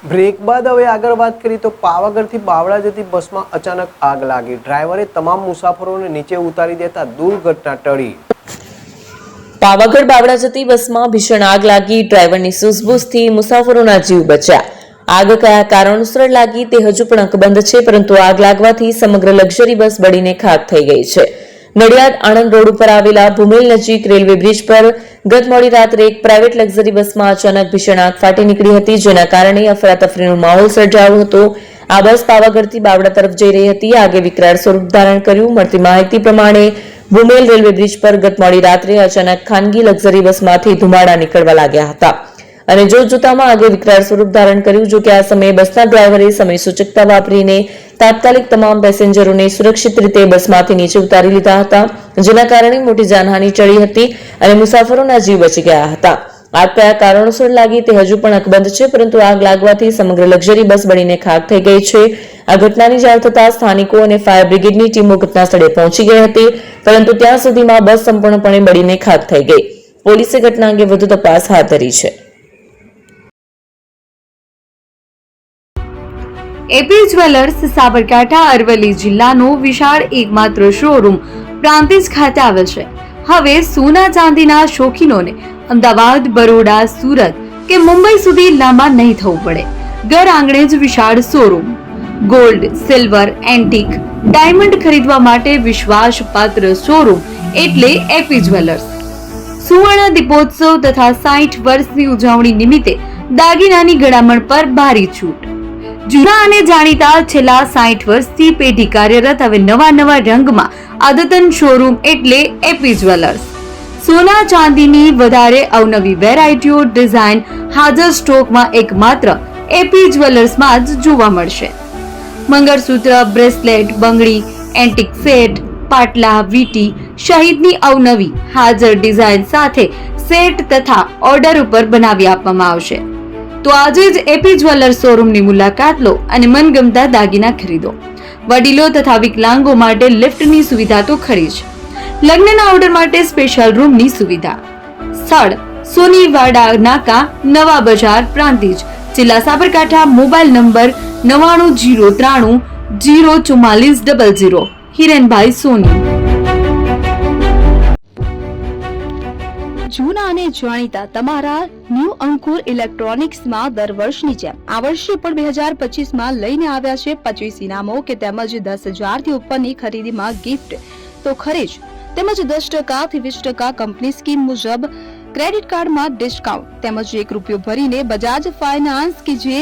Break બાદ હવે આગળ વાત કરીએ તો પાવાગઢથી બાવળા જતી બસમાં અચાનક આગ લાગી. ડ્રાઈવરે તમામ મુસાફરોને નીચે ઉતારી દેતા દુર્ઘટના ટળી. પાવાગઢ બાવળા જતી બસમાં ભીષણ આગ લાગી. ડ્રાઈવરની સૂઝબૂઝથી મુસાફરોના જીવ બચ્યા. આગ કયા કારણોસર લાગી તે હજુ પણ અકબંધ છે, પરંતુ આગ લાગવાથી સમગ્ર લક્ઝરી બસ બળીને ખાક થઈ ગઈ છે. નડિયાદ આણંદ રોડ ઉપર આવેલા ભૂમેલ નજીક રેલવે બ્રિજ પર ગત મોડી રાત્રે એક પ્રાઇવેટ લક્ઝરી બસમાં અચાનક ભીષણ આગ ફાટી નીકળી હતી, જેના કારણે અફરાતફરીનો માહોલ સર્જાયો હતો. આ બસ પાવાગઢથી બાવળા તરફ જઈ રહી હતી. આગે વિકરાળ સ્વરૂપ ધારણ કર્યું. મળતી માહિતી પ્રમાણે ભૂમેલ રેલવે બ્રિજ પર ગત મોડી રાત્રે અચાનક ખાનગી લક્ઝરી બસમાંથી ધુમાડા નીકળવા લાગ્યા હતા અને જોતજોતામાં આગે વિકરાળ સ્વરૂપ ધારણ કર્યું. જો કે આ સમયે બસના ડ્રાઈવરે સમય સૂચકતા વાપરીને તાત્કાલિક તમામ પેસેન્જરોને સુરક્ષિત રીતે બસમાંથી નીચે ઉતારી લીધા હતા, જેના કારણે મોટી જાનહાનિ ટળી હતી અને મુસાફરોના જીવ બચી ગયા હતા. આગ કયા કારણોસર લાગી તે હજુ પણ અકબંધ છે, પરંતુ આગ લાગવાથી સમગ્ર લક્ઝરી બસ બળીને ખાક થઈ ગઈ છે. આ ઘટનાની જાણ થતાં સ્થાનિકો અને ફાયર બ્રિગેડની ટીમો ઘટના સ્થળે પહોંચી ગઈ હતી, પરંતુ ત્યાં સુધીમાં બસ સંપૂર્ણપણે બળીને ખાક થઈ ગઈ. પોલીસે ઘટના અંગે વધુ તપાસ હાથ ધરી છે. એપી જ્વેલર્સ સાબરકાંઠા અરવલ્લી જિલ્લાનો વિશાળ એકમાત્ર શોરૂમ પ્રાંતિજ ખાતે આવેલ છે. હવે સોના ચાંદીના શોખીનોને અમદાવાદ, બરોડા, સુરત કે મુંબઈ સુધી લાંબા નહીં થવું પડે. ઘર આંગણે જ વિશાળ showroom. Gold, silver, antique, diamond ખરીદવા માટે વિશ્વાસપાત્ર શોરૂમ એટલે એપી જ્વેલર્સ. સુવર્ણ દીપોત્સવ તથા 60 વર્ષની ઉજવણી નિમિત્તે દાગીનાની ગળામણ પર ભારી છૂટ. જૂના અને જાણીતા છેલ્લા 60 વર્ષથી પેઢી કાર્યરત હવે નવા રંગમાં અદ્યતન શોરૂમ એટલે એપી જ્વેલર્સ. સોના ચાંદીની વધારે અવનવી વેરાયટીઓ, ડિઝાઇન હાજર સ્ટોકમાં એકમાત્ર એપી જ્વેલર્સમાં જ જોવા મળશે. મંગળસૂત્ર, બ્રેસલેટ, બંગડી, એન્ટિક સેટ, પાટલા, વીટી સહિતની અવનવી હાજર ડિઝાઇન સાથે સેટ તથા ઓર્ડર ઉપર બનાવી આપવામાં આવશે. તો આજે જ એપી જ્વેલર્સ શોરૂમની મુલાકાત લો અને મનગમતા દાગીના ખરીદો. વડીલો તથા વિકલાંગો માટે લિફ્ટની સુવિધા તો ખરી જ. લગ્નના ઓર્ડર માટે સ્પેશિયલ રૂમની સુવિધા. સ્થળ સોનીવાડા નાકા, નવા બજાર, પ્રાંતિજ, જિલ્લા સાબરકાંઠા. Mobile number 9903 04400. હિરેનભાઈ સોની. જૂના અને જાણીતા તમારા ન્યૂ અંકુર ઇલેક્ટ્રોનિક્સમાં દર વર્ષની જેમ આ વર્ષે પણ 2025માં લઈને આવ્યા છે 25 ઇનામો કે તેમજ 10,000 થી ઉપરની ખરીદીમાં ગિફ્ટ તો ખરી જ, તેમજ 10% થી 20% કંપની સ્કીમ મુજબ ક્રેડિટ કાર્ડમાં ડિસ્કાઉન્ટ, તેમજ ₹1 ભરીને બજાજ ફાઇનાન્સ કે જે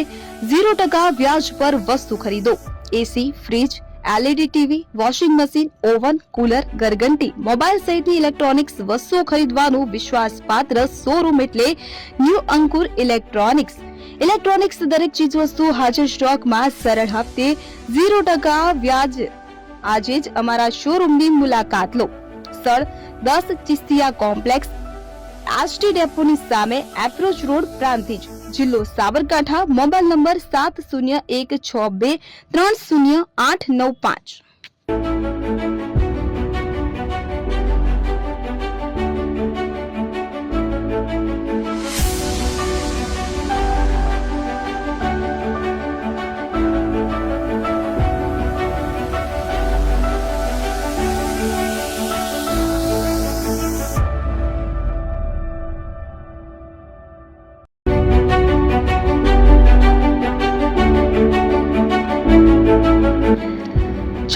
0% વ્યાજ પર વસ્તુ ખરીદો. AC, fridge, LED TV, washing machine, oven, cooler, ગરગંટી, મોબાઈલ સહિતની ઇલેક્ટ્રોનિક્સ વસ્તુઓ ખરીદવાનું વિશ્વાસપાત્ર શોરૂમ એટલે ન્યૂ અંકુર ઇલેક્ટ્રોનિક્સ. ઇલેક્ટ્રોનિક્સ દરેક ચીજ વસ્તુ હાજર સ્ટોકમાં, સરળ હપ્તે, 0% વ્યાજ. આજે જ અમારા શોરૂમની મુલાકાત લો. સ્થળ 10 ચિસ્તિયા કોમ્પ્લેક્સ, આષ્ટી ડેપોની સામે, એપ્રોચ રોડ, પ્રાંતિજ, જિલ્લો સાબરકાંઠા. Mobile number 7016230895.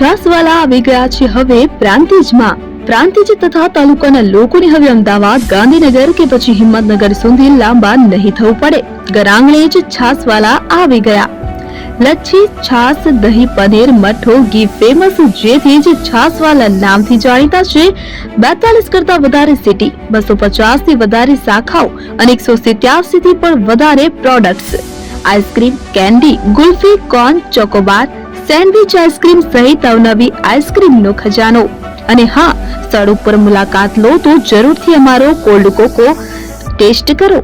છાસવાલા આવી ગયા છે હવે પ્રાંતિજમાં. પ્રાંતિજ તથા તાલુકાના લોકોને હવે અમદાવાદ, ગાંધીનગર કે પછી હિંમતનગર સુધી લાંબા નહીં થવું પડે. ઘર આંગણે જ છાસવાલા આવી ગયા. લચ્છી, છાસ, દહીં, પનીર, મઠ્ઠો, ઘી ફેમસ, જેથી જ છાસવાલા નામથી જાણીતા છે. 42 કરતા વધારે સિટી, 250 થી વધારે શાખાઓ અને 187 થી પણ વધારે products. Ice cream, candy, kulfi, corn, Chocobar, sandwich ice cream સહિત અવનવી આઈસ્ક્રીમનો ખજાનો. અને હા, સ્થળ ઉપર મુલાકાત લો તો જરૂરથી અમારો કોલ્ડ કોકો ટેસ્ટ કરો.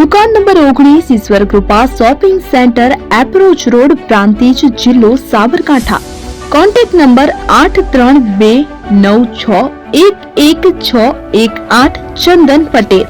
દુકાન number 19, Ishwar Kripa shopping centre, approach road, Prantij, જિલ્લો સાબરકાંઠા. Contact number 8329611618. ચંદન પટેલ.